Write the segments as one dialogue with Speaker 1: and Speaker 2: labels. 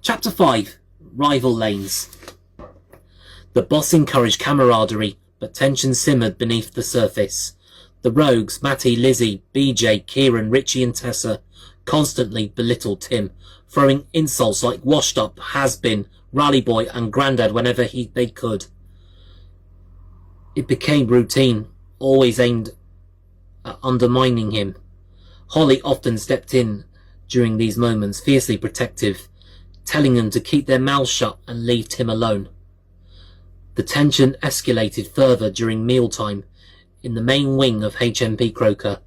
Speaker 1: Chapter 5. Rival Lanes. The boss encouraged camaraderie, but tension simmered beneath the surface. The rogues, Matty, Lizzie, BJ, Kieran, Richie and Tessa, constantly belittled Tim, throwing insults like washed up, has-been, rally boy and grandad whenever they could. It became routine, always aimed at undermining him. Holly often stepped in during these moments, fiercely protective, telling them to keep their mouths shut and leave Tim alone. The tension escalated further during mealtime in the main wing of HMP Croker.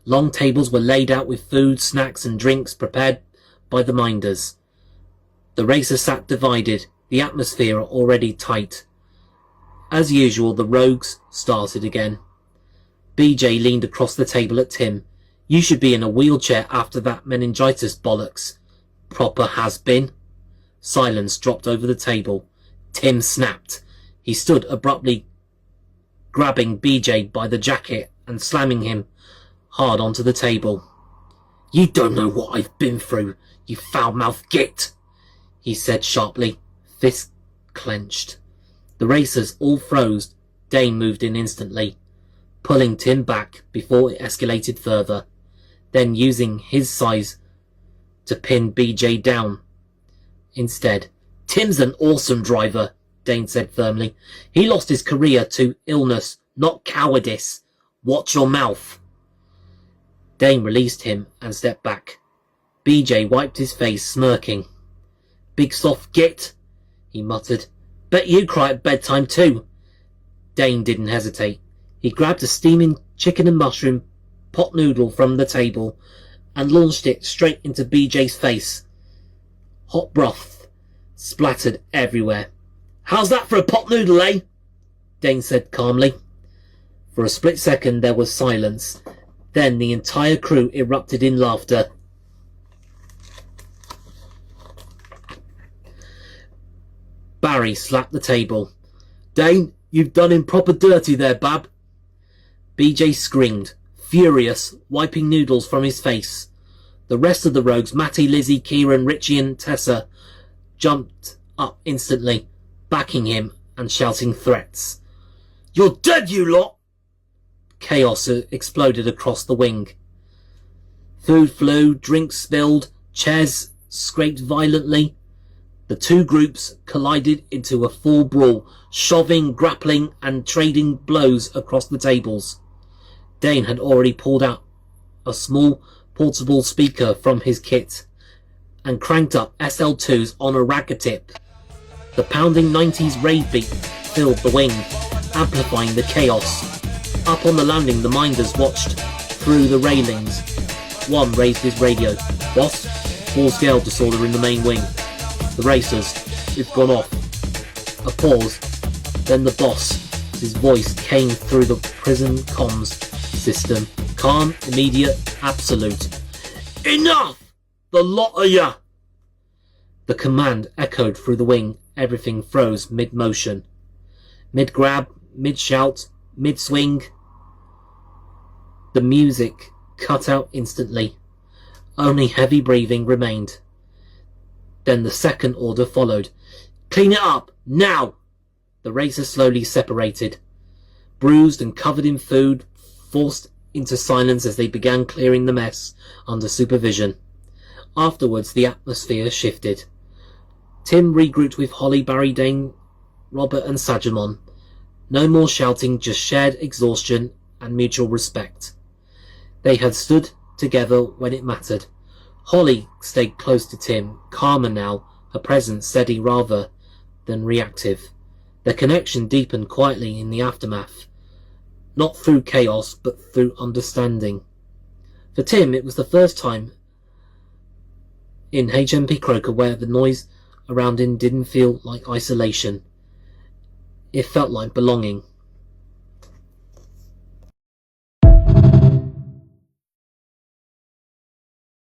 Speaker 1: Long tables were laid out with food, snacks and drinks prepared by the minders. The RACER sat divided, the atmosphere already tight. As usual, the rogues started again. BJ leaned across the table at Tim. "You should be in a wheelchair after that meningitis bollocks. Proper has-been." Silence dropped over the table. Tim snapped. He stood abruptly, grabbing BJ by the jacket and slamming him hard onto the table. "You don't know what I've been through, you foul-mouthed git," he said sharply, fists clenched. The racers all froze. Dane moved in instantly, pulling Tim back before it escalated further, then using his size to pin BJ down. Instead, "Tim's an awesome driver," Dane said firmly. "He lost his career to illness, not cowardice. Watch your mouth." Dane released him and stepped back. BJ wiped his face, smirking. "Big soft git," he muttered. "Bet you cry at bedtime too." Dane didn't hesitate. He grabbed a steaming chicken and mushroom pot noodle from the table and launched it straight into BJ's face. Hot broth splattered everywhere. "How's that for a pot noodle, eh?" Dane said calmly. For a split second there was silence. Then the entire crew erupted in laughter. Barry slapped the table. "Dane, you've done him proper dirty there, bab." BJ screamed, furious, wiping noodles from his face. The rest of the rogues, Matty, Lizzie, Kieran, Richie and Tessa, jumped up instantly, backing him and shouting threats. "You're dead, you lot!" Chaos exploded across the wing. Food flew, drinks spilled, chairs scraped violently. The two groups collided into a full brawl, shoving, grappling and trading blows across the tables. Dane had already pulled out a small portable speaker from his kit and cranked up SL2s on a ragga-tip. The pounding 90s rave beat filled the wing, amplifying the chaos. Up on the landing, the minders watched through the railings. One raised his radio. "Boss, full-scale disorder in the main wing. The racers, we've gone off." A pause, then the boss, his voice came through the prison comms system. Calm, immediate, absolute. "Enough! The lot of ya!" The command echoed through the wing. Everything froze mid-motion. Mid-grab, mid-shout, mid-swing. The music cut out instantly. Only heavy breathing remained. Then the second order followed. "Clean it up, now!" The racers slowly separated, bruised and covered in food, forced into silence as they began clearing the mess under supervision. Afterwards, the atmosphere shifted. Tim regrouped with Holly, Barry, Dane, Robert and Sajimon. No more shouting, just shared exhaustion and mutual respect. They had stood together when it mattered. Holly stayed close to Tim, calmer now, her presence steady rather than reactive. Their connection deepened quietly in the aftermath, not through chaos but through understanding. For Tim, it was the first time in HMP Croker where the noise around him didn't feel like isolation. It felt like belonging.